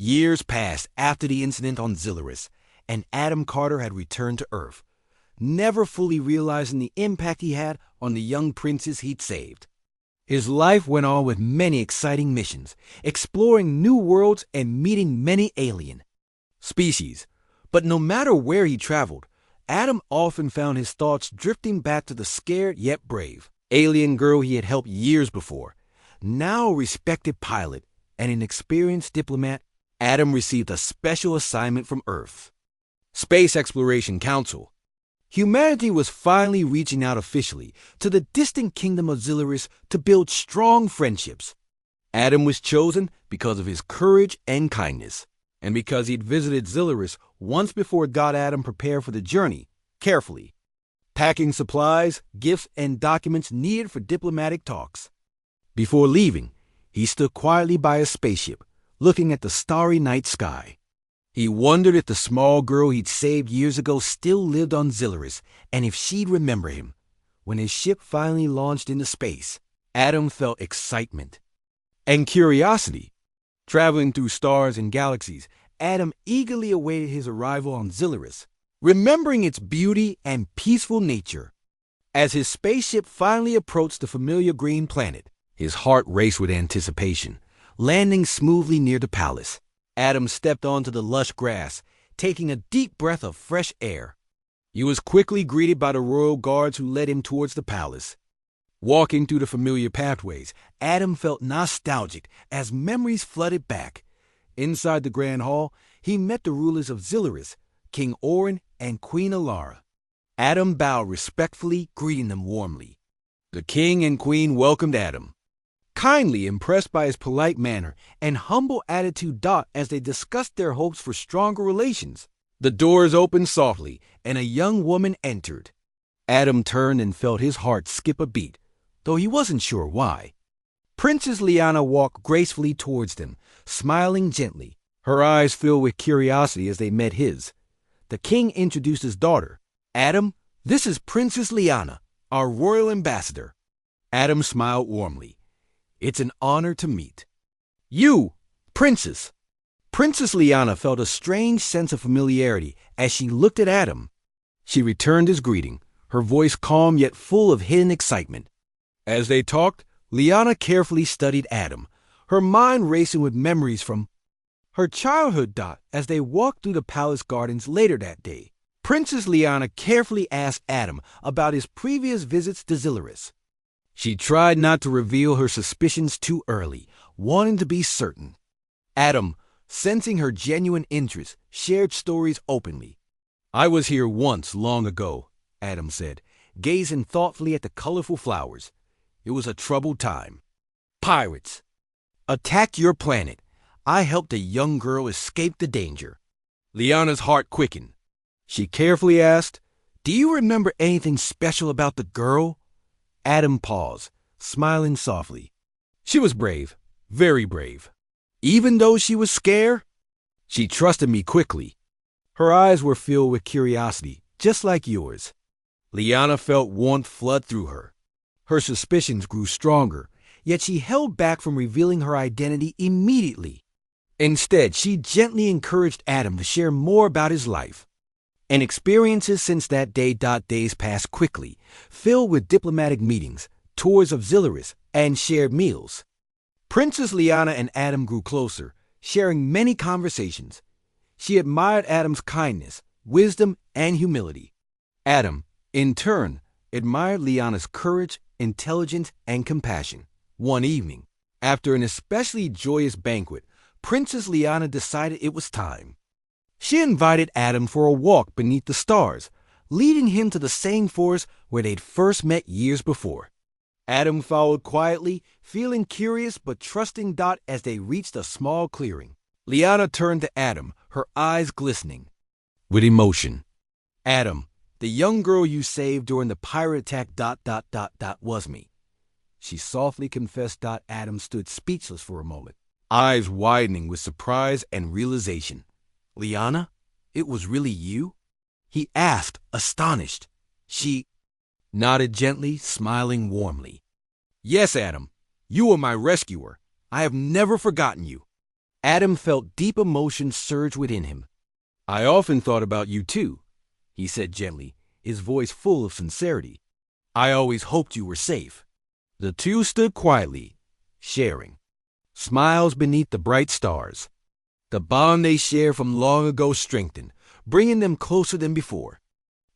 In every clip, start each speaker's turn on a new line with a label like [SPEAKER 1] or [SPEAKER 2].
[SPEAKER 1] Years passed after the incident on Zilurus, and Adam Carter had returned to Earth, never fully realizing the impact he had on the young princes he'd saved. His life went on with many exciting missions, exploring new worlds and meeting many alien species. But no matter where he traveled, Adam often found his thoughts drifting back to the scared yet brave alien girl he had helped years before. Now a respected pilot and an experienced diplomat, Adam received a special assignment from Earth's Space Exploration Council. Humanity was finally reaching out officially to the distant kingdom of Zilurus to build strong friendships. Adam was chosen because of his courage and kindness, and because he'd visited Zilurus once before. Got Adam prepared for the journey carefully, packing supplies, gifts, and documents needed for diplomatic talks. Before leaving, he stood quietly by his spaceship, looking at the starry night sky. He wondered if the small girl he'd saved years ago still lived on Zilurus, and if she'd remember him. When his ship finally launched into space, Adam felt excitement and curiosity. Traveling through stars and galaxies, Adam eagerly awaited his arrival on Zilurus, remembering its beauty and peaceful nature. As his spaceship finally approached the familiar green planet, his heart raced with anticipation. Landing smoothly near the palace, Adam stepped onto the lush grass, taking a deep breath of fresh air. He was quickly greeted by the royal guards who led him towards the palace. Walking through the familiar pathways, Adam felt nostalgic as memories flooded back. Inside the grand hall, he met the rulers of Zilurus, King Orin and Queen Alara. Adam bowed respectfully, greeting them warmly. The king and queen welcomed Adam, kindly impressed by his polite manner and humble attitude. As they discussed their hopes for stronger relations, the doors opened softly and a young woman entered. Adam turned and felt his heart skip a beat, though he wasn't sure why. Princess Liana walked gracefully towards them, smiling gently. Her eyes filled with curiosity as they met his. The king introduced his daughter. Adam, this is Princess Liana, our royal ambassador. Adam smiled warmly. It's an honor to meet you, Princess. Princess Liana felt a strange sense of familiarity as she looked at Adam. She returned his greeting, her voice calm yet full of hidden excitement. As they talked, Liana carefully studied Adam, her mind racing with memories from her childhood. As they walked through the palace gardens later that day, Princess Liana carefully asked Adam about his previous visits to Zilurus. She tried not to reveal her suspicions too early, wanting to be certain. Adam, sensing her genuine interest, shared stories openly. I was here once long ago, Adam said, gazing thoughtfully at the colorful flowers. It was a troubled time. Pirates attacked your planet. I helped a young girl escape the danger. Liana's heart quickened. She carefully asked, do you remember anything special about the girl? Adam paused, smiling softly. She was brave, very brave. Even though she was scared, she trusted me quickly. Her eyes were filled with curiosity, just like yours. Liana felt warmth flood through her. Her suspicions grew stronger, yet she held back from revealing her identity immediately. Instead, she gently encouraged Adam to share more about his life and experiences since that day. Days passed quickly, filled with diplomatic meetings, tours of Zilurus, and shared meals. Princess Liana and Adam grew closer, sharing many conversations. She admired Adam's kindness, wisdom, and humility. Adam, in turn, admired Liana's courage, intelligence, and compassion. One evening, after an especially joyous banquet, Princess Liana decided it was time. She invited Adam for a walk beneath the stars, leading him to the same forest where they'd first met years before. Adam followed quietly, feeling curious but trusting. As they reached a small clearing, Liana turned to Adam, her eyes glistening with emotion. Adam, the young girl you saved during the pirate attack. Was me. She softly confessed. Adam stood speechless for a moment, eyes widening with surprise and realization. Liana, it was really you? He asked, astonished. She nodded gently, smiling warmly. Yes, Adam, you were my rescuer. I have never forgotten you. Adam felt deep emotion surge within him. "I often thought about you too," he said gently, his voice full of sincerity. "I always hoped you were safe." The two stood quietly, sharing smiles beneath the bright stars. The bond they shared from long ago strengthened, bringing them closer than before.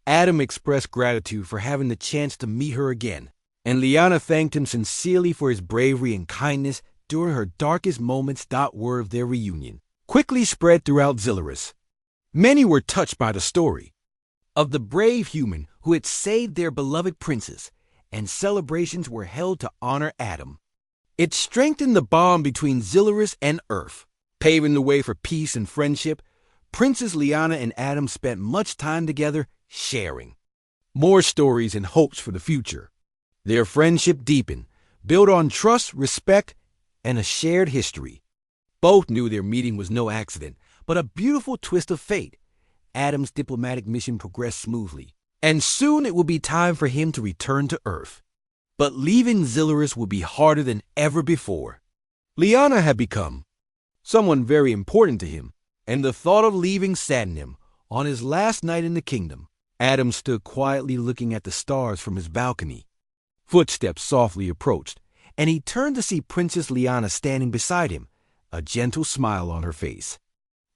[SPEAKER 1] Adam expressed gratitude for having the chance to meet her again, and Liana thanked him sincerely for his bravery and kindness during her darkest moments. Word of their reunion quickly spread throughout Zilurus. Many were touched by the story of the brave human who had saved their beloved princess, and celebrations were held to honor Adam. It strengthened the bond between Zilurus and Earth, paving the way for peace and friendship. Princess Liana and Adam spent much time together, sharing more stories and hopes for the future. Their friendship deepened, built on trust, respect, and a shared history. Both knew their meeting was no accident, but a beautiful twist of fate. Adam's diplomatic mission progressed smoothly, and soon it would be time for him to return to Earth. But leaving Zilurus would be harder than ever before. Liana had become someone very important to him, and the thought of leaving saddened him. On his last night in the kingdom, Adam stood quietly looking at the stars from his balcony. Footsteps softly approached, and he turned to see Princess Liana standing beside him, a gentle smile on her face.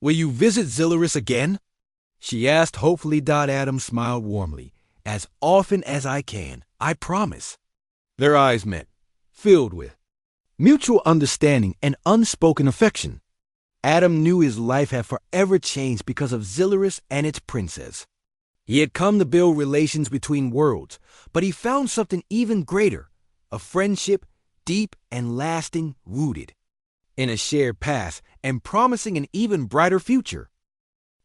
[SPEAKER 1] "Will you visit Zilurus again?" she asked hopefully. Adam smiled warmly. "As often as I can, I promise." Their eyes met, filled with mutual understanding and unspoken affection. Adam knew his life had forever changed because of Zilurus and its princess. He had come to build relations between worlds, but he found something even greater, a friendship deep and lasting, rooted in a shared past and promising an even brighter future.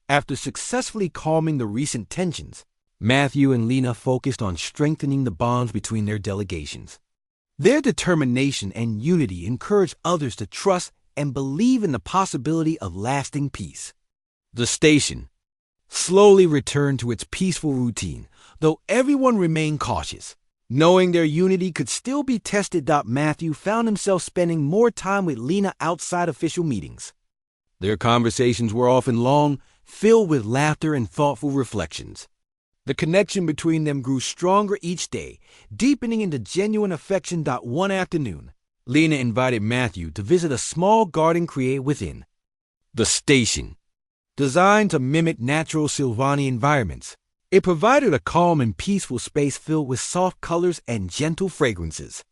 [SPEAKER 1] After successfully calming the recent tensions, Matthew and Lena focused on strengthening the bonds between their delegations. Their determination and unity encouraged others to trust and believe in the possibility of lasting peace. The station slowly returned to its peaceful routine, though everyone remained cautious. Knowing their unity could still be tested, Matthew found himself spending more time with Lena outside official meetings. Their conversations were often long, filled with laughter and thoughtful reflections. The connection between them grew stronger each day, deepening into genuine affection. One afternoon, Lena invited Matthew to visit a small garden created within the station. Designed to mimic natural Sylvani environments, it provided a calm and peaceful space filled with soft colors and gentle fragrances.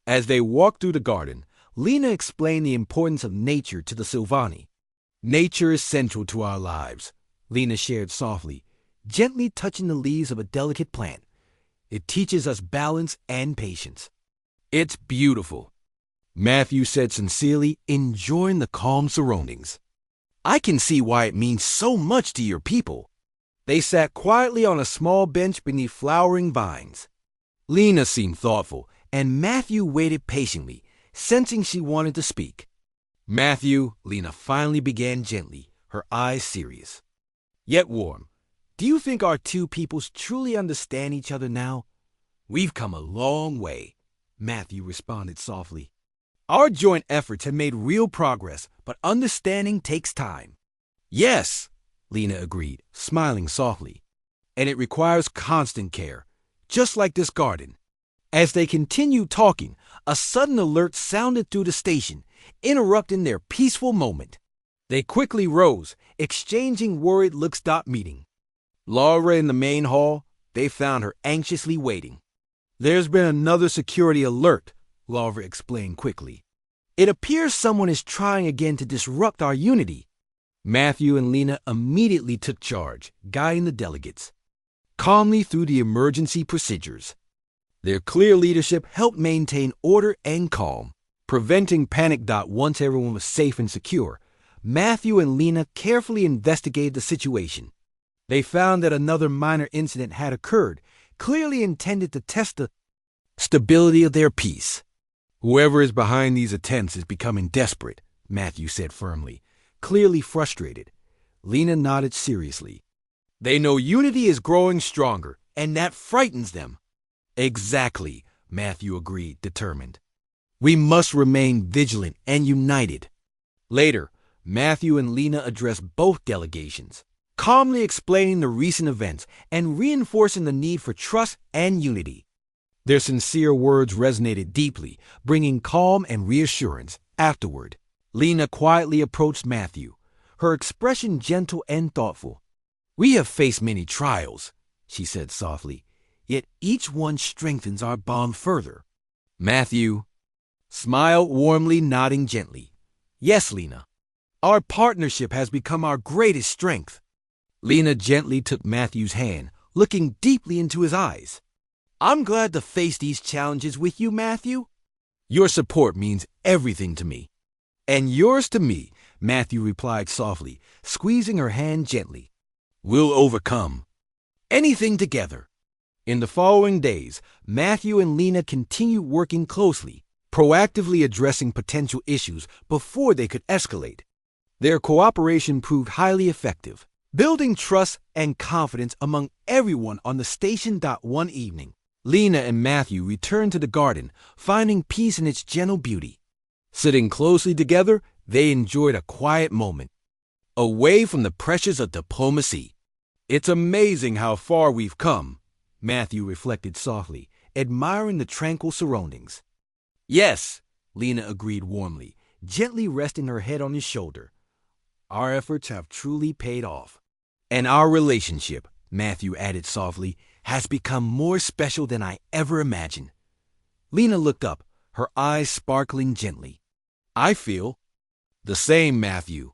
[SPEAKER 1] As they walked through the garden, Lena explained the importance of nature to the Sylvani. "Nature is central to our lives," Lena shared softly, gently touching the leaves of a delicate plant. "It teaches us balance and patience." "It's beautiful," Matthew said sincerely, enjoying the calm surroundings. "I can see why it means so much to your people." They sat quietly on a small bench beneath flowering vines. Lena seemed thoughtful, and Matthew waited patiently, sensing she wanted to speak. "Matthew," Lena finally began gently, her eyes serious, yet warm, "do you think our two peoples truly understand each other now?" "We've come a long way," Matthew responded softly. "Our joint efforts have made real progress, but understanding takes time." "Yes," Lena agreed, smiling softly, "and it requires constant care, just like this garden." As they continued talking, a sudden alert sounded through the station, interrupting their peaceful moment. They quickly rose, exchanging worried looks. Meeting Laura in the main hall, they found her anxiously waiting. "There's been another security alert," Laura explained quickly. "It appears someone is trying again to disrupt our unity." Matthew and Lena immediately took charge, guiding the delegates calmly through the emergency procedures. Their clear leadership helped maintain order and calm, preventing panic. Once everyone was safe and secure, Matthew and Lena carefully investigated the situation. They found that another minor incident had occurred, clearly intended to test the stability of their peace. "Whoever is behind these attempts is becoming desperate," Matthew said firmly, clearly frustrated. Lena nodded seriously. "They know unity is growing stronger, and that frightens them." "Exactly," Matthew agreed, determined. "We must remain vigilant and united." Later, Matthew and Lena addressed both delegations, calmly explaining the recent events and reinforcing the need for trust and unity. Their sincere words resonated deeply, bringing calm and reassurance. Afterward, Lena quietly approached Matthew, her expression gentle and thoughtful. "We have faced many trials," she said softly, "yet each one strengthens our bond further." Matthew smiled warmly, nodding gently. "Yes, Lena. Our partnership has become our greatest strength." Lena gently took Matthew's hand, looking deeply into his eyes. "I'm glad to face these challenges with you, Matthew. Your support means everything to me." "And yours to me," Matthew replied softly, squeezing her hand gently. "We'll overcome anything together." In the following days, Matthew and Lena continued working closely, proactively addressing potential issues before they could escalate. Their cooperation proved highly effective, building trust and confidence among everyone on the station. One evening, Lena and Matthew returned to the garden, finding peace in its gentle beauty. Sitting closely together, they enjoyed a quiet moment, away from the pressures of diplomacy. "It's amazing how far we've come," Matthew reflected softly, admiring the tranquil surroundings. "Yes," Lena agreed warmly, gently resting her head on his shoulder. "Our efforts have truly paid off. And our relationship," Matthew added softly, "has become more special than I ever imagined." Lena looked up, her eyes sparkling gently. "I feel the same, Matthew.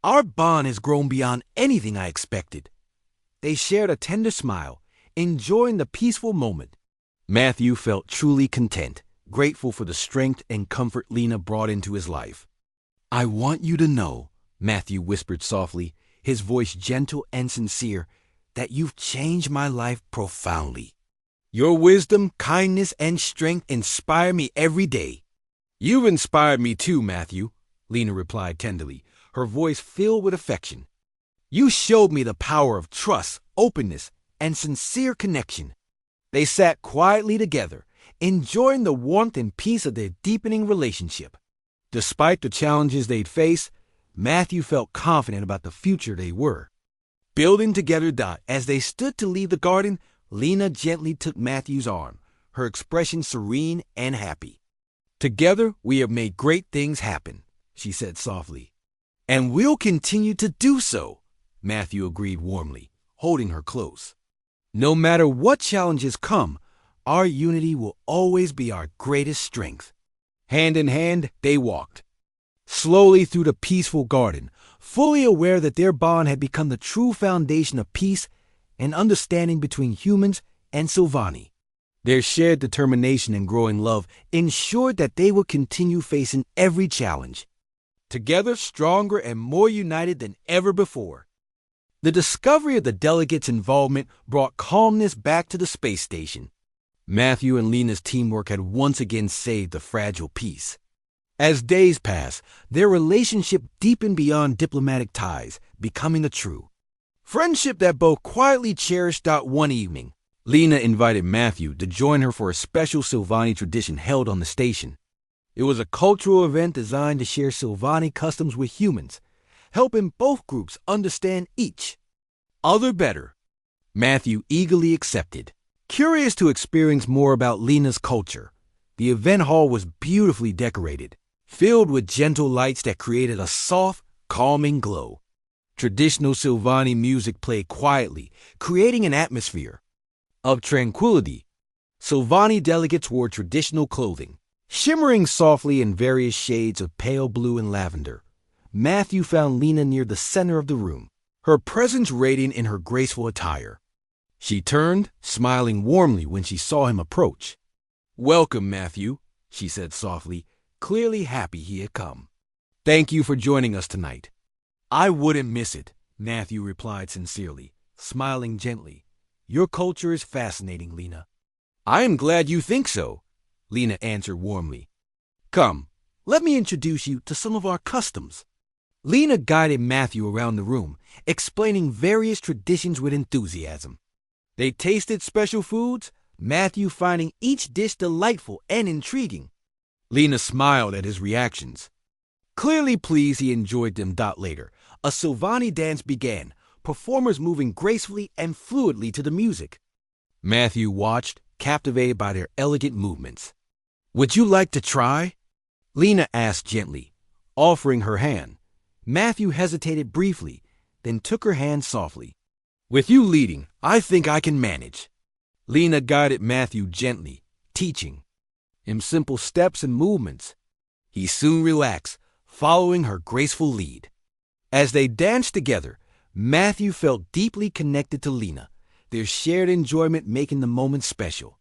[SPEAKER 1] Our bond has grown beyond anything I expected." They shared a tender smile, enjoying the peaceful moment. Matthew felt truly content, grateful for the strength and comfort Lena brought into his life. "I want you to know," Matthew whispered softly, his voice gentle and sincere, "that you've changed my life profoundly. Your wisdom, kindness, and strength inspire me every day." "You've inspired me too, Matthew," Lena replied tenderly, her voice filled with affection. "You showed me the power of trust, openness, and sincere connection." They sat quietly together, enjoying the warmth and peace of their deepening relationship. Despite the challenges they'd face, Matthew felt confident about the future they were building together. As they stood to leave the garden, Lena gently took Matthew's arm, her expression serene and happy. "Together we have made great things happen," she said softly. "And we'll continue to do so," Matthew agreed warmly, holding her close. "No matter what challenges come, our unity will always be our greatest strength." Hand in hand, they walked slowly through the peaceful garden, fully aware that their bond had become the true foundation of peace and understanding between humans and Sylvani. Their shared determination and growing love ensured that they would continue facing every challenge, together stronger and more united than ever before. The discovery of the delegates' involvement brought calmness back to the space station. Matthew and Lena's teamwork had once again saved the fragile peace. As days passed, their relationship deepened beyond diplomatic ties, becoming a true friendship that both quietly cherished. One evening, Lena invited Matthew to join her for a special Sylvani tradition held on the station. It was a cultural event designed to share Sylvani customs with humans, helping both groups understand each other better. Matthew eagerly accepted, curious to experience more about Lena's culture. The event hall was beautifully decorated, filled with gentle lights that created a soft, calming glow. Traditional Sylvani music played quietly, creating an atmosphere of tranquility. Sylvani delegates wore traditional clothing, shimmering softly in various shades of pale blue and lavender. Matthew found Lena near the center of the room, her presence radiant in her graceful attire. She turned, smiling warmly when she saw him approach. "Welcome, Matthew," she said softly, clearly happy he had come. "Thank you for joining us tonight." "I wouldn't miss it," Matthew replied sincerely, smiling gently. "Your culture is fascinating, Lena." "I am glad you think so," Lena answered warmly. "Come, let me introduce you to some of our customs." Lena guided Matthew around the room, explaining various traditions with enthusiasm. They tasted special foods, Matthew finding each dish delightful and intriguing. Lena smiled at his reactions. Clearly pleased he enjoyed them. Later, a Silvani dance began, performers moving gracefully and fluidly to the music. Matthew watched, captivated by their elegant movements. "Would you like to try?" Lena asked gently, offering her hand. Matthew hesitated briefly, then took her hand softly. "With you leading, I think I can manage." Lena guided Matthew gently, teaching him simple steps and movements. He soon relaxed, following her graceful lead. As they danced together, Matthew felt deeply connected to Lena, their shared enjoyment making the moment special.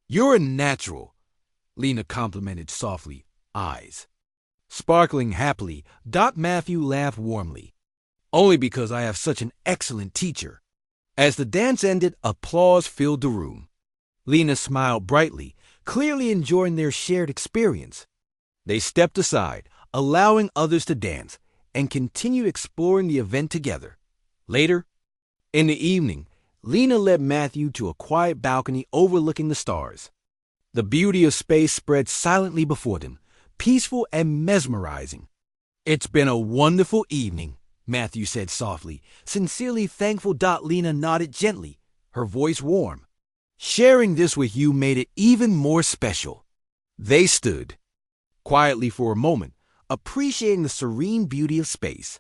[SPEAKER 1] "You're a natural," Lena complimented softly, eyes sparkling happily. Matthew laughed warmly. "Only because I have such an excellent teacher." As the dance ended, applause filled the room. Lena smiled brightly, clearly enjoying their shared experience. They stepped aside, allowing others to dance, and continued exploring the event together. Later, in the evening, Lena led Matthew to a quiet balcony overlooking the stars. The beauty of space spread silently before them, peaceful and mesmerizing. "It's been a wonderful evening," Matthew said softly, sincerely thankful. Lena nodded gently, her voice warm. "Sharing this with you made it even more special." They stood quietly for a moment, appreciating the serene beauty of space.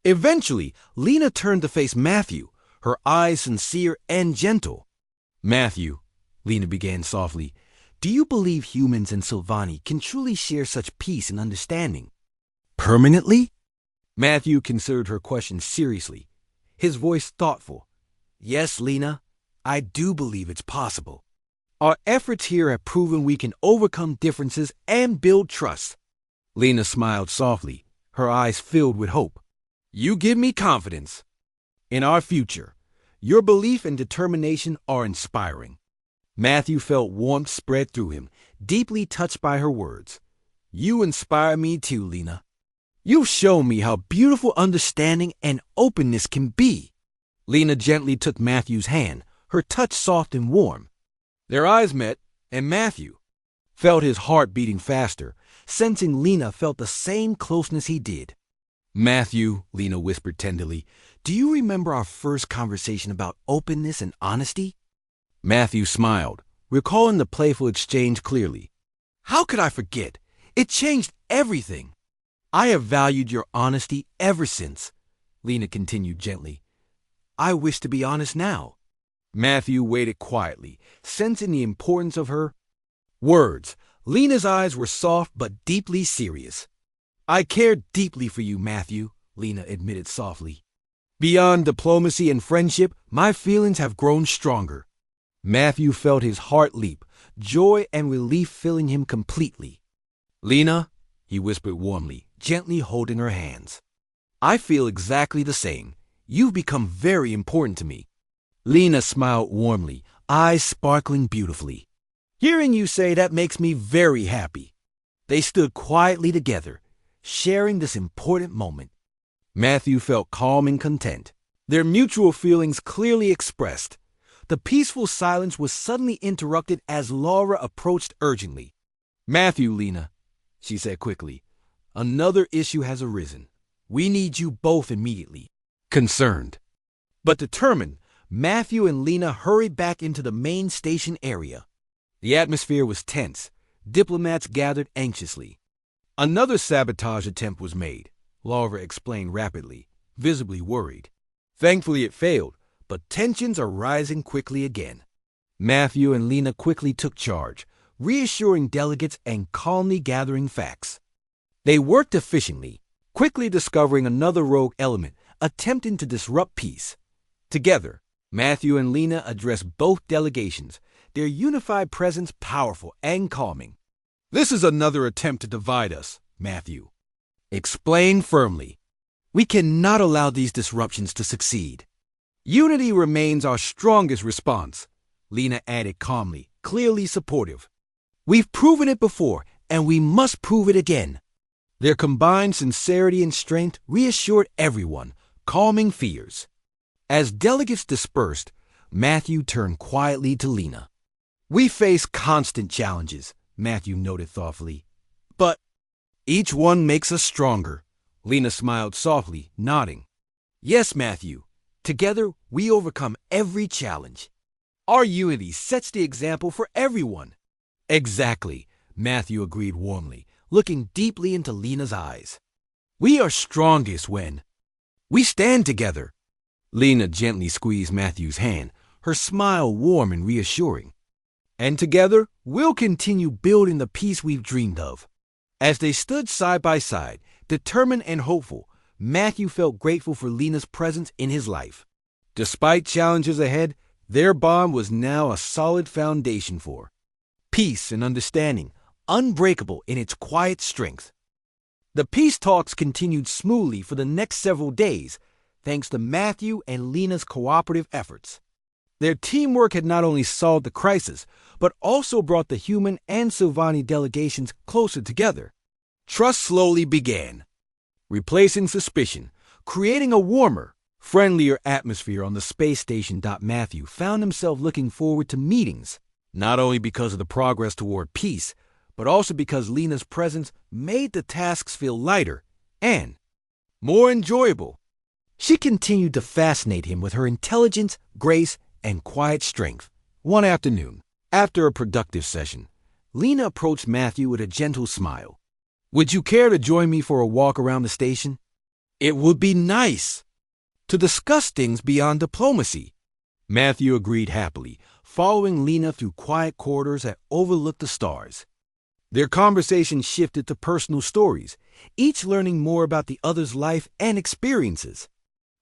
[SPEAKER 1] Eventually, Lena turned to face Matthew, her eyes sincere and gentle. "Matthew," Lena began softly, "do you believe humans and Silvani can truly share such peace and understanding? Permanently?" Matthew considered her question seriously, his voice thoughtful. "Yes, Lena, I do believe it's possible. Our efforts here have proven we can overcome differences and build trust." Lena smiled softly, her eyes filled with hope. "You give me confidence in our future. Your belief and determination are inspiring." Matthew felt warmth spread through him, deeply touched by her words. "You inspire me too, Lena. You've shown me how beautiful understanding and openness can be." Lena gently took Matthew's hand, her touch soft and warm. Their eyes met, and Matthew felt his heart beating faster, sensing Lena felt the same closeness he did. "Matthew," Lena whispered tenderly, "do you remember our first conversation about openness and honesty?" Matthew smiled, recalling the playful exchange clearly. "How could I forget? It changed everything. I have valued your honesty ever since," Lena continued gently. "I wish to be honest now." Matthew waited quietly, sensing the importance of her words. Lena's eyes were soft but deeply serious. "I care deeply for you, Matthew," Lena admitted softly. "Beyond diplomacy and friendship, my feelings have grown stronger." Matthew felt his heart leap, joy and relief filling him completely. "Lena," he whispered warmly, gently holding her hands, "I feel exactly the same. You've become very important to me." Lena smiled warmly, eyes sparkling beautifully. "Hearing you say that makes me very happy." They stood quietly together, sharing this important moment. Matthew felt calm and content, their mutual feelings clearly expressed. The peaceful silence was suddenly interrupted as Laura approached urgently. "Matthew, Lena," she said quickly, "another issue has arisen. We need you both immediately." Concerned but determined, Matthew and Lena hurried back into the main station area. The atmosphere was tense. Diplomats gathered anxiously. "Another sabotage attempt was made," Laura explained rapidly, visibly worried. "Thankfully it failed, but tensions are rising quickly again." Matthew and Lena quickly took charge, reassuring delegates and calmly gathering facts. They worked efficiently, quickly discovering another rogue element attempting to disrupt peace. Together, Matthew and Lena addressed both delegations, their unified presence powerful and calming. "This is another attempt to divide us," Matthew explained firmly. "We cannot allow these disruptions to succeed. Unity remains our strongest response," Lena added calmly, clearly supportive. "We've proven it before, and we must prove it again." Their combined sincerity and strength reassured everyone, calming fears. As delegates dispersed, Matthew turned quietly to Lena. "We face constant challenges," Matthew noted thoughtfully. "But Each one makes us stronger. Lena smiled softly, nodding. Yes, Matthew. Together, we overcome every challenge. Our unity sets the example for everyone. Exactly, Matthew agreed warmly, looking deeply into Lena's eyes. We are strongest when we stand together. Lena gently squeezed Matthew's hand, her smile warm and reassuring. And together, we'll continue building the peace we've dreamed of. As they stood side by side, determined and hopeful, Matthew felt grateful for Lena's presence in his life. Despite challenges ahead, their bond was now a solid foundation for peace and understanding, unbreakable in its quiet strength. The peace talks continued smoothly for the next several days, thanks to Matthew and Lena's cooperative efforts. Their teamwork had not only solved the crisis, but also brought the human and Sylvani delegations closer together. Trust slowly began, replacing suspicion, creating a warmer, friendlier atmosphere on the space station. Matthew found himself looking forward to meetings, not only because of the progress toward peace, but also because Lena's presence made the tasks feel lighter and more enjoyable. She continued to fascinate him with her intelligence, grace, and quiet strength. One afternoon, after a productive session, Lena approached Matthew with a gentle smile. Would you care to join me for a walk around the station? It would be nice to discuss things beyond diplomacy. Matthew agreed happily, following Lena through quiet corridors that overlooked the stars. Their conversation shifted to personal stories, each learning more about the other's life and experiences.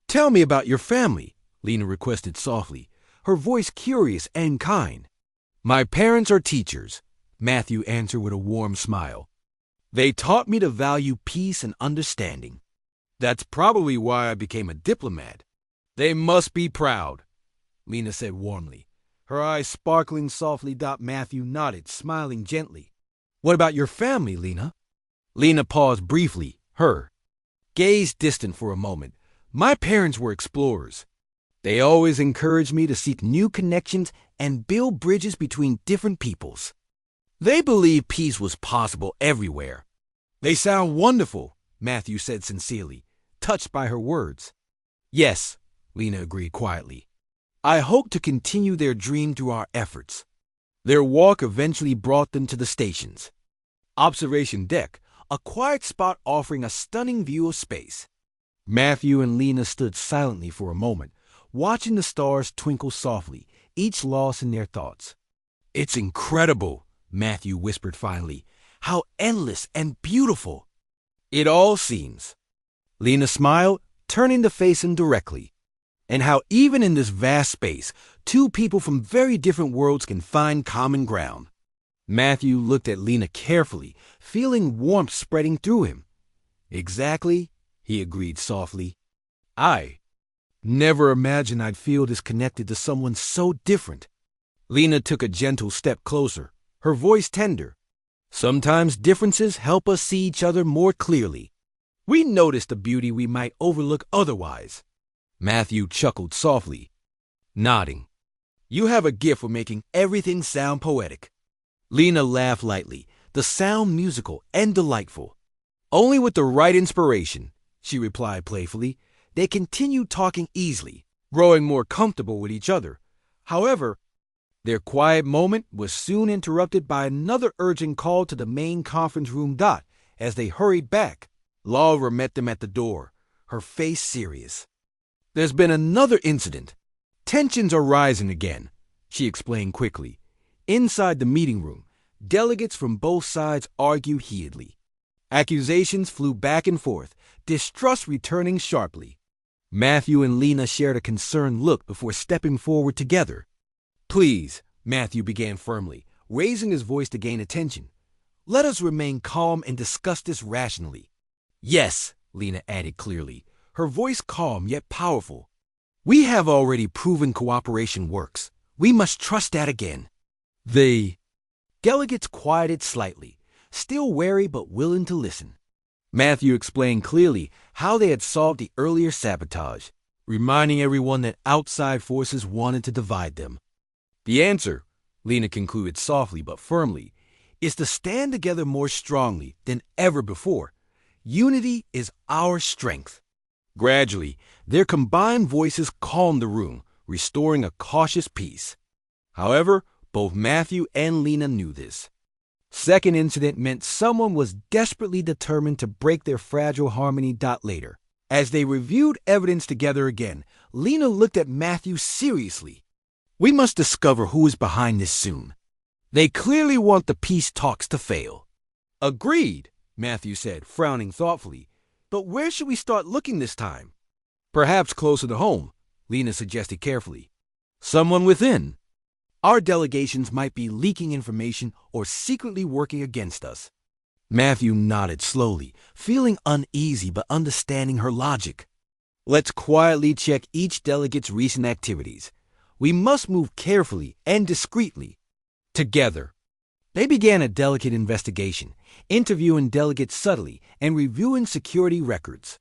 [SPEAKER 1] Tell me about your family, Lena requested softly, her voice curious and kind. My parents are teachers, Matthew answered with a warm smile. They taught me to value peace and understanding. That's probably why I became a diplomat. They must be proud, Lena said warmly, her eyes sparkling softly. Matthew nodded, smiling gently. What about your family, Lena? Lena paused briefly, her gaze distant for a moment. My parents were explorers. They always encouraged me to seek new connections and build bridges between different peoples. They believed peace was possible everywhere. They sound wonderful, Matthew said sincerely, touched by her words. Yes, Lena agreed quietly. I hope to continue their dream through our efforts. Their walk eventually brought them to the station's observation deck, a quiet spot offering a stunning view of space. Matthew and Lena stood silently for a moment, watching the stars twinkle softly, each lost in their thoughts. It's incredible, Matthew whispered finally. How endless and beautiful it all seems. Lena smiled, turning to face him directly. And how even in this vast space, two people from very different worlds can find common ground. Matthew looked at Lena carefully, feeling warmth spreading through him. Exactly, he agreed softly. I never imagined I'd feel this connected to someone so different. Lena took a gentle step closer, her voice tender. Sometimes differences help us see each other more clearly. We notice the beauty we might overlook otherwise. Matthew chuckled softly, nodding. You have a gift for making everything sound poetic. Lena laughed lightly, the sound musical and delightful. Only with the right inspiration, she replied playfully. They continued talking easily, growing more comfortable with each other. However, their quiet moment was soon interrupted by another urgent call to the main conference room. As they hurried back, Laura met them at the door, her face serious. There's been another incident. Tensions are rising again, she explained quickly. Inside the meeting room, delegates from both sides argued heatedly. Accusations flew back and forth, distrust returning sharply. Matthew and Lena shared a concerned look before stepping forward together. Please, Matthew began firmly, raising his voice to gain attention. Let us remain calm and discuss this rationally. Yes, Lena added clearly, her voice calm yet powerful. We have already proven cooperation works. We must trust that again. The delegates quieted slightly, still wary but willing to listen. Matthew explained clearly how they had solved the earlier sabotage, reminding everyone that outside forces wanted to divide them. The answer, Lena concluded softly but firmly, is to stand together more strongly than ever before. Unity is our strength. Gradually, their combined voices calmed the room, restoring a cautious peace. However, both Matthew and Lena knew this. Second incident meant someone was desperately determined to break their fragile harmony. Later, as they reviewed evidence together again, Lena looked at Matthew seriously. We must discover who is behind this soon. They clearly want the peace talks to fail. Agreed, Matthew said, frowning thoughtfully. But where should we start looking this time? Perhaps closer to home, Lena suggested carefully. Someone within. Our delegations might be leaking information or secretly working against us. Matthew nodded slowly, feeling uneasy but understanding her logic. Let's quietly check each delegate's recent activities. We must move carefully and discreetly. Together. They began a delicate investigation, interviewing delegates subtly and reviewing security records.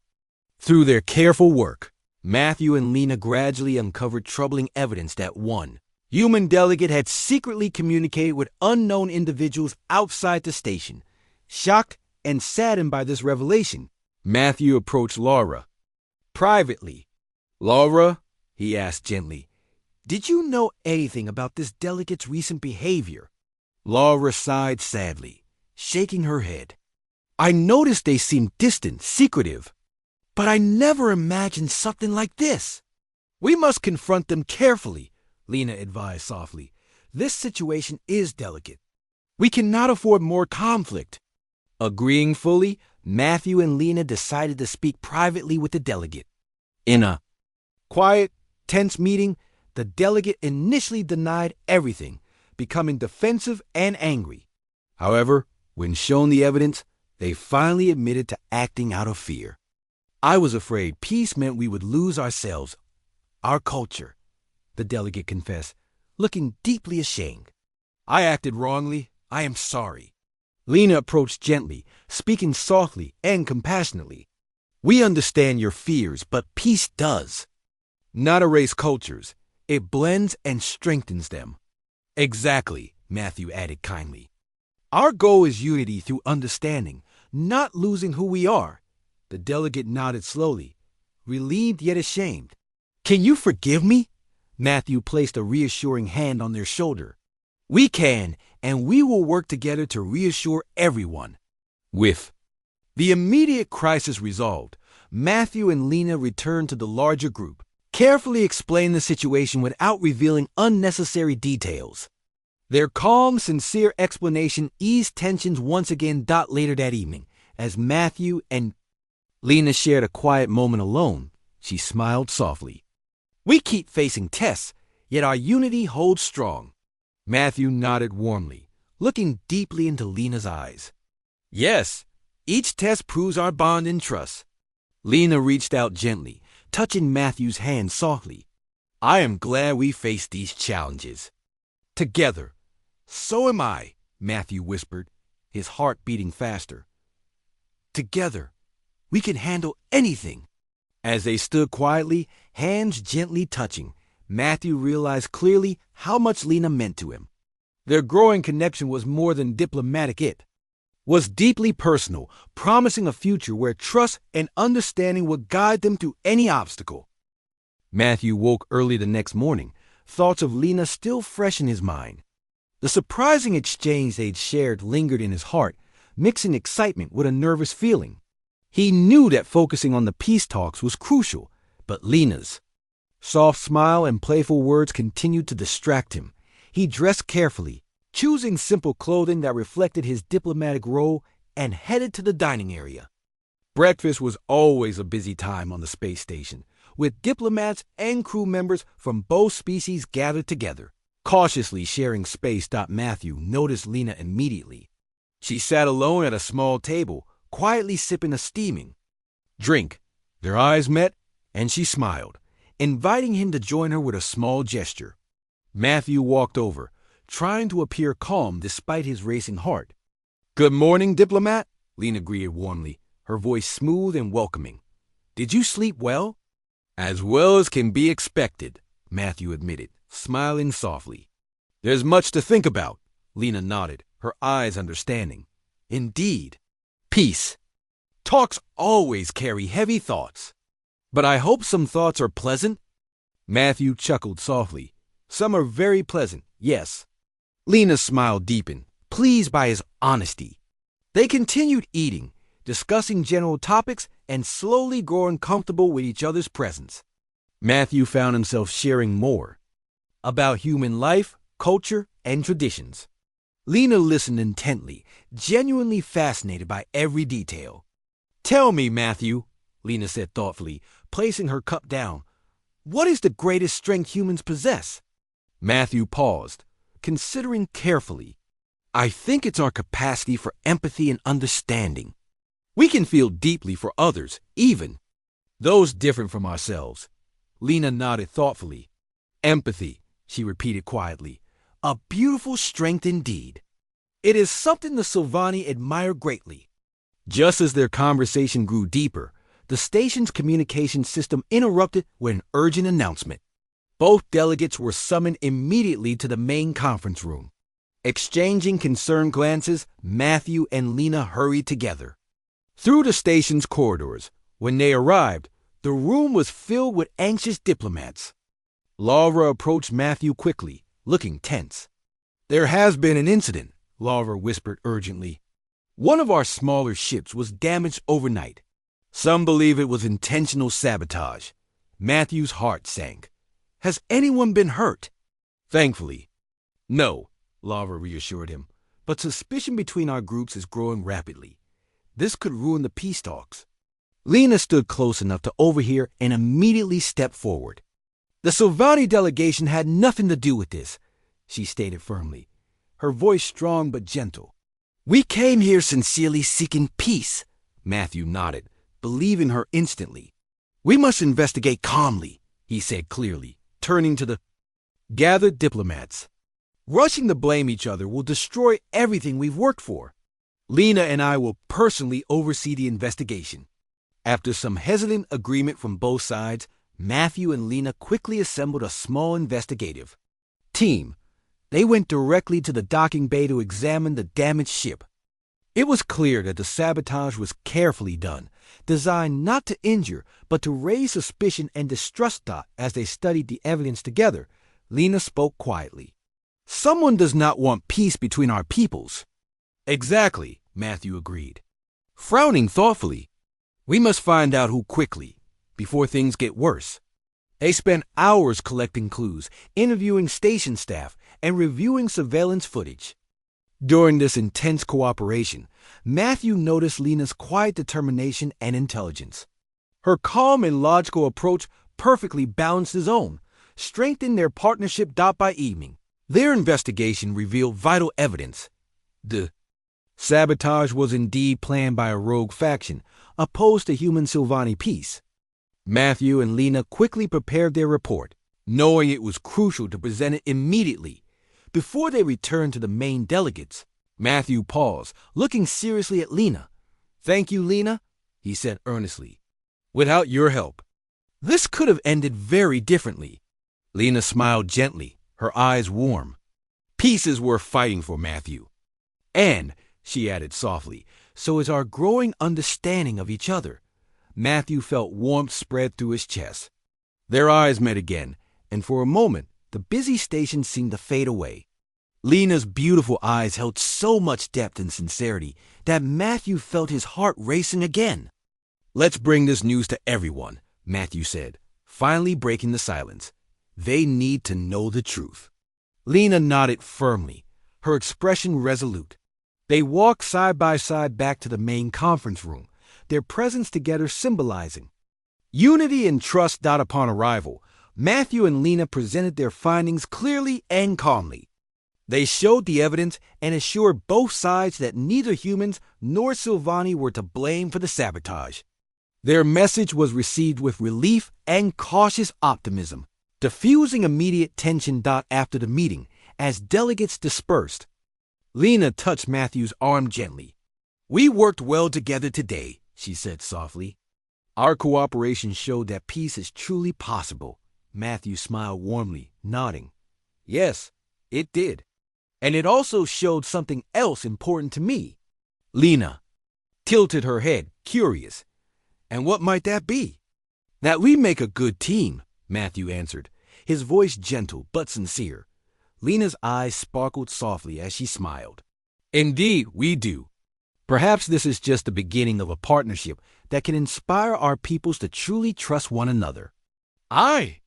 [SPEAKER 1] Through their careful work, Matthew and Lena gradually uncovered troubling evidence that one human delegate had secretly communicated with unknown individuals outside the station. Shocked and saddened by this revelation, Matthew approached Laura. Privately, Laura, he asked gently, did you know anything about this delegate's recent behavior? Laura sighed sadly, shaking her head. I noticed they seemed distant, secretive, but I never imagined something like this. We must confront them carefully, Lena advised softly. This situation is delicate. We cannot afford more conflict. Agreeing fully, Matthew and Lena decided to speak privately with the delegate. In a quiet, tense meeting, the delegate initially denied everything, becoming defensive and angry. However, when shown the evidence, they finally admitted to acting out of fear. I was afraid peace meant we would lose ourselves, our culture, the delegate confessed, looking deeply ashamed. I acted wrongly. I am sorry. Lena approached gently, speaking softly and compassionately. We understand your fears, but peace does not erase cultures. It blends and strengthens them. Exactly, Matthew added kindly. Our goal is unity through understanding, not losing who we are. The delegate nodded slowly, relieved yet ashamed. Can you forgive me? Matthew placed a reassuring hand on their shoulder. We can, and we will work together to reassure everyone. With the immediate crisis resolved, Matthew and Lena returned to the larger group, carefully explained the situation without revealing unnecessary details. Their calm, sincere explanation eased tensions once again. Later that evening, as Matthew and Lena shared a quiet moment alone, she smiled softly. We keep facing tests, yet our unity holds strong. Matthew nodded warmly, looking deeply into Lena's eyes. Yes, each test proves our bond and trust. Lena reached out gently, touching Matthew's hand softly. I am glad we faced these challenges. Together. So am I, Matthew whispered, his heart beating faster. Together, we can handle anything. As they stood quietly, hands gently touching, Matthew realized clearly how much Lena meant to him. Their growing connection was more than diplomatic. It was deeply personal, promising a future where trust and understanding would guide them through any obstacle. Matthew woke early the next morning, thoughts of Lena still fresh in his mind. The surprising exchange they'd shared lingered in his heart, mixing excitement with a nervous feeling. He knew that focusing on the peace talks was crucial, but Lena's soft smile and playful words continued to distract him. He dressed carefully, choosing simple clothing that reflected his diplomatic role, and headed to the dining area. Breakfast was always a busy time on the space station, with diplomats and crew members from both species gathered together. Cautiously sharing space. Matthew noticed Lena immediately. She sat alone at a small table, quietly sipping a steaming drink. Their eyes met, and she smiled, inviting him to join her with a small gesture. Matthew walked over, trying to appear calm despite his racing heart. Good morning, diplomat, Lena greeted warmly, her voice smooth and welcoming. Did you sleep well? As well as can be expected, Matthew admitted, smiling softly. There's much to think about, Lena nodded, her eyes understanding. Indeed. Peace. Talks always carry heavy thoughts. But I hope some thoughts are pleasant. Matthew chuckled softly. Some are very pleasant, yes. Lena's smile deepened, pleased by his honesty. They continued eating, discussing general topics, and slowly growing comfortable with each other's presence. Matthew found himself sharing more about human life, culture, and traditions. Lena listened intently, genuinely fascinated by every detail. Tell me, Matthew, Lena said thoughtfully, placing her cup down, what is the greatest strength humans possess? Matthew paused, considering carefully. I think it's our capacity for empathy and understanding. We can feel deeply for others, even those different from ourselves. Lena nodded thoughtfully. Empathy, she repeated quietly. A beautiful strength indeed. It is something the Sylvani admire greatly. Just as their conversation grew deeper, the station's communication system interrupted with an urgent announcement. Both delegates were summoned immediately to the main conference room. Exchanging concerned glances, Matthew and Lena hurried together through the station's corridors. When they arrived, the room was filled with anxious diplomats. Laura approached Matthew quickly, looking tense. There has been an incident, Laura whispered urgently. One of our smaller ships was damaged overnight. Some believe it was intentional sabotage. Matthew's heart sank. Has anyone been hurt? Thankfully, no, Laura reassured him. But suspicion between our groups is growing rapidly. This could ruin the peace talks. Lena stood close enough to overhear and immediately stepped forward. The Sylvani delegation had nothing to do with this, she stated firmly, her voice strong but gentle. We came here sincerely seeking peace, Matthew nodded, believing her instantly. We must investigate calmly, he said clearly, turning to the gathered diplomats. Rushing to blame each other will destroy everything we've worked for. Lena and I will personally oversee the investigation. After some hesitant agreement from both sides, Matthew and Lena quickly assembled a small investigative team. They went directly to the docking bay to examine the damaged ship. It was clear that the sabotage was carefully done, designed not to injure, but to raise suspicion and distrust. As they studied the evidence together, Lena spoke quietly. Someone does not want peace between our peoples. Exactly, Matthew agreed. Frowning thoughtfully, we must find out who quickly, before things get worse. They spent hours collecting clues, interviewing station staff, and reviewing surveillance footage. During this intense cooperation, Matthew noticed Lena's quiet determination and intelligence. Her calm and logical approach perfectly balanced his own, strengthening their partnership by evening. Their investigation revealed vital evidence. The sabotage was indeed planned by a rogue faction, opposed to human Sylvani peace. Matthew and Lena quickly prepared their report, knowing it was crucial to present it immediately. Before they returned to the main delegates, Matthew paused, looking seriously at Lena. Thank you, Lena, he said earnestly. Without your help, this could have ended very differently. Lena smiled gently, her eyes warm. Peace is worth fighting for, Matthew. And, she added softly, so is our growing understanding of each other. Matthew felt warmth spread through his chest. Their eyes met again, and for a moment, the busy station seemed to fade away. Lena's beautiful eyes held so much depth and sincerity that Matthew felt his heart racing again. Let's bring this news to everyone, Matthew said, finally breaking the silence. They need to know the truth. Lena nodded firmly, her expression resolute. They walked side by side back to the main conference room, their presence together symbolizing unity and trust. Upon arrival, Matthew and Lena presented their findings clearly and calmly. They showed the evidence and assured both sides that neither humans nor Sylvani were to blame for the sabotage. Their message was received with relief and cautious optimism, diffusing immediate tension. After the meeting, as delegates dispersed, Lena touched Matthew's arm gently. We worked well together today, she said softly. Our cooperation showed that peace is truly possible. Matthew smiled warmly, nodding. Yes, it did. And it also showed something else important to me. Lena tilted her head, curious. And what might that be? That we make a good team, Matthew answered, his voice gentle but sincere. Lena's eyes sparkled softly as she smiled. Indeed, we do. Perhaps this is just the beginning of a partnership that can inspire our peoples to truly trust one another. I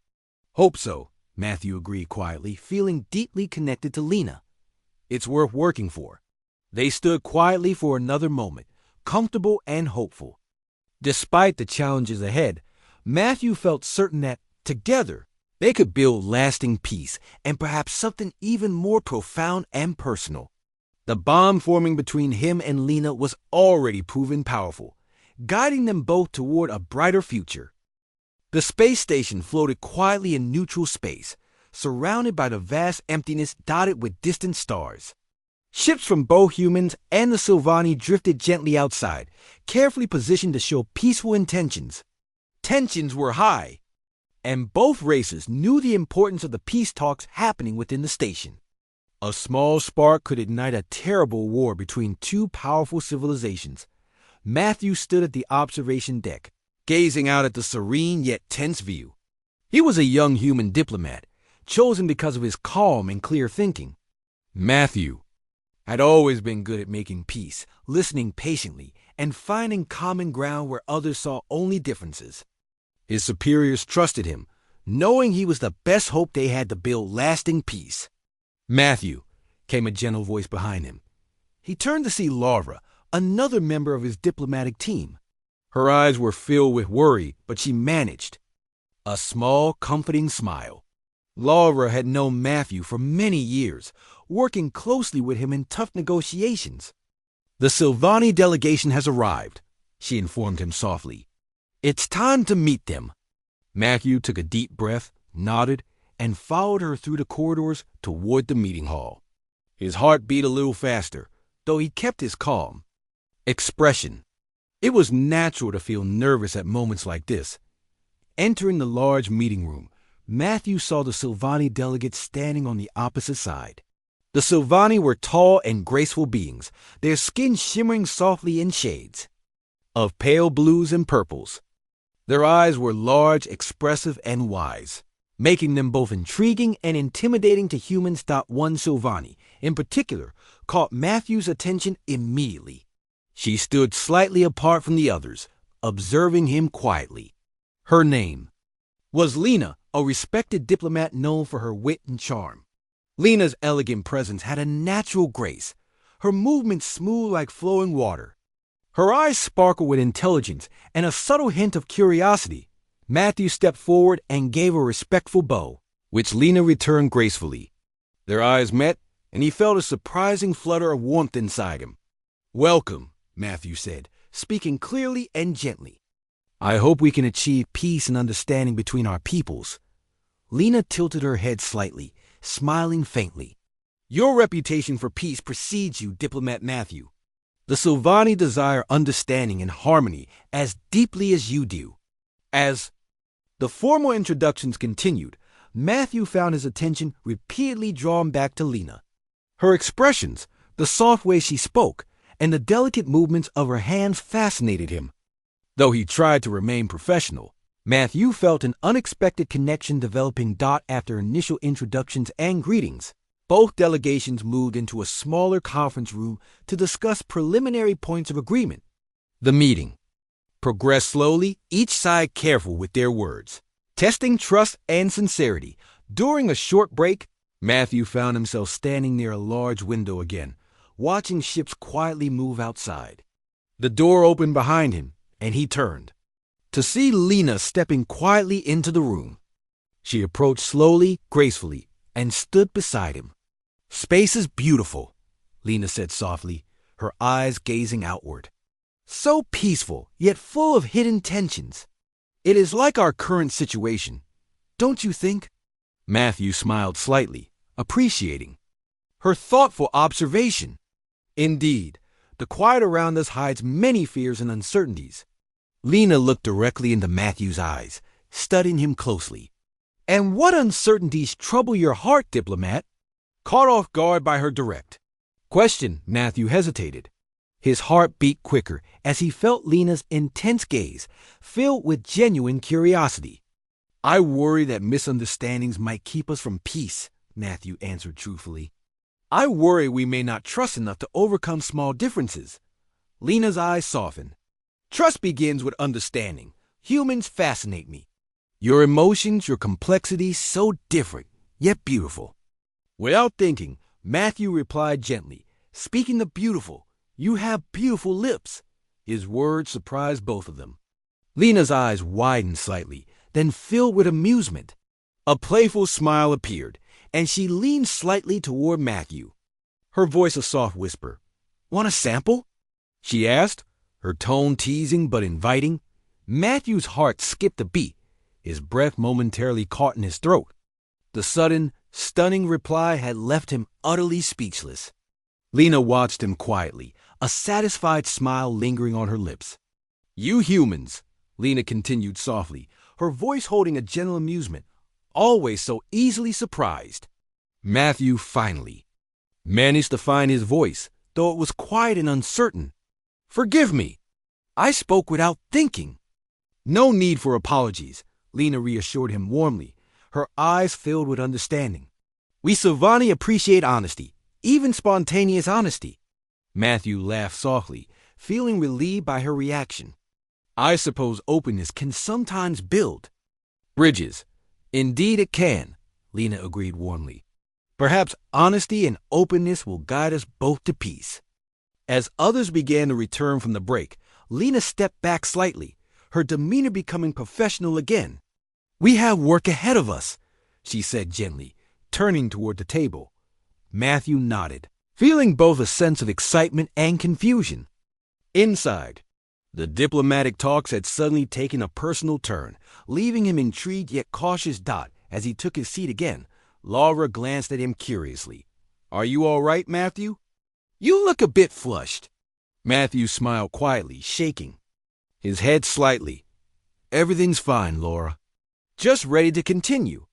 [SPEAKER 1] hope so, Matthew agreed quietly, feeling deeply connected to Lena. It's worth working for. They stood quietly for another moment, comfortable and hopeful. Despite the challenges ahead, Matthew felt certain that, together, they could build lasting peace and perhaps something even more profound and personal. The bond forming between him and Lena was already proven powerful, guiding them both toward a brighter future. The space station floated quietly in neutral space, surrounded by the vast emptiness dotted with distant stars. Ships from both humans and the Sylvani drifted gently outside, carefully positioned to show peaceful intentions. Tensions were high, and both races knew the importance of the peace talks happening within the station. A small spark could ignite a terrible war between two powerful civilizations. Matthew stood at the observation deck, gazing out at the serene yet tense view. He was a young human diplomat, chosen because of his calm and clear thinking. Matthew had always been good at making peace, listening patiently, and finding common ground where others saw only differences. His superiors trusted him, knowing he was the best hope they had to build lasting peace. Matthew, came a gentle voice behind him. He turned to see Laura, another member of his diplomatic team. Her eyes were filled with worry, but she managed a small, comforting smile. Laura had known Matthew for many years, working closely with him in tough negotiations. The Sylvani delegation has arrived, she informed him softly. It's time to meet them. Matthew took a deep breath, nodded, and followed her through the corridors toward the meeting hall. His heart beat a little faster, though he kept his calm expression. It was natural to feel nervous at moments like this. Entering the large meeting room, Matthew saw the Sylvani delegates standing on the opposite side. The Sylvani were tall and graceful beings, their skin shimmering softly in shades of pale blues and purples. Their eyes were large, expressive, and wise, making them both intriguing and intimidating to humans. One Sylvani, in particular, caught Matthew's attention immediately. She stood slightly apart from the others, observing him quietly. Her name was Lena, a respected diplomat known for her wit and charm. Lena's elegant presence had a natural grace, her movements smooth like flowing water. Her eyes sparkled with intelligence and a subtle hint of curiosity. Matthew stepped forward and gave a respectful bow, which Lena returned gracefully. Their eyes met, and he felt a surprising flutter of warmth inside him. "Welcome," Matthew said, speaking clearly and gently. "I hope we can achieve peace and understanding between our peoples." Lena tilted her head slightly, smiling faintly. "Your reputation for peace precedes you, Diplomat Matthew. The Sylvani desire understanding and harmony as deeply as you do." As the formal introductions continued, Matthew found his attention repeatedly drawn back to Lena. Her expressions, the soft way she spoke, and the delicate movements of her hands fascinated him. Though he tried to remain professional, Matthew felt an unexpected connection developing. After initial introductions and greetings, both delegations moved into a smaller conference room to discuss preliminary points of agreement. The meeting progressed slowly, each side careful with their words, testing trust and sincerity. During a short break, Matthew found himself standing near a large window again, watching ships quietly move outside. The door opened behind him, and he turned to see Lena stepping quietly into the room. She approached slowly, gracefully, and stood beside him. "Space is beautiful," Lena said softly, her eyes gazing outward. "So peaceful, yet full of hidden tensions. It is like our current situation, don't you think?" Matthew smiled slightly, appreciating her thoughtful observation. "Indeed, the quiet around us hides many fears and uncertainties." Lena looked directly into Matthew's eyes, studying him closely. "And what uncertainties trouble your heart, Diplomat?" Caught off guard by her direct question, Matthew hesitated. His heart beat quicker as he felt Lena's intense gaze, filled with genuine curiosity. I worry that misunderstandings might keep us from peace, Matthew answered truthfully. I worry we may not trust enough to overcome small differences. Lena's eyes softened. Trust begins with understanding. Humans fascinate me. Your emotions, your complexity, so different, yet beautiful. Without thinking, Matthew replied gently, speaking of beautiful, you have beautiful lips. His words surprised both of them. Lena's eyes widened slightly, then filled with amusement. A playful smile appeared, and she leaned slightly toward Matthew. Her voice a soft whisper. Want a sample? She asked, her tone teasing but inviting. Matthew's heart skipped a beat, his breath momentarily caught in his throat. The sudden, stunning reply had left him utterly speechless. Lena watched him quietly, a satisfied smile lingering on her lips. You humans, Lena continued softly, her voice holding a gentle amusement, always so easily surprised. Matthew finally managed to find his voice, though it was quiet and uncertain. Forgive me. I spoke without thinking. No need for apologies, Lena reassured him warmly, her eyes filled with understanding. We Silvani appreciate honesty, even spontaneous honesty. Matthew laughed softly, feeling relieved by her reaction. I suppose openness can sometimes build bridges. Indeed it can, Lena agreed warmly. Perhaps honesty and openness will guide us both to peace. As others began to return from the break, Lena stepped back slightly, her demeanor becoming professional again. We have work ahead of us, she said gently, turning toward the table. Matthew nodded, feeling both a sense of excitement and confusion. Inside, the diplomatic talks had suddenly taken a personal turn, leaving him intrigued yet cautious. As he took his seat again, Laura glanced at him curiously. Are you all right, Matthew? You look a bit flushed. Matthew smiled quietly, shaking his head slightly. Everything's fine, Laura. Just ready to continue.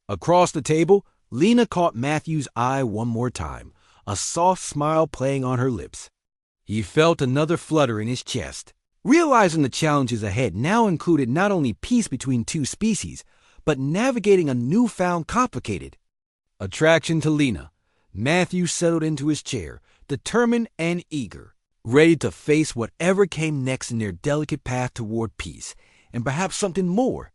[SPEAKER 1] Across the table, Lena caught Matthew's eye one more time, a soft smile playing on her lips. He felt another flutter in his chest, realizing the challenges ahead now included not only peace between two species, but navigating a newfound complicated attraction to Lena. Matthew settled into his chair, determined and eager, ready to face whatever came next in their delicate path toward peace, and perhaps something more.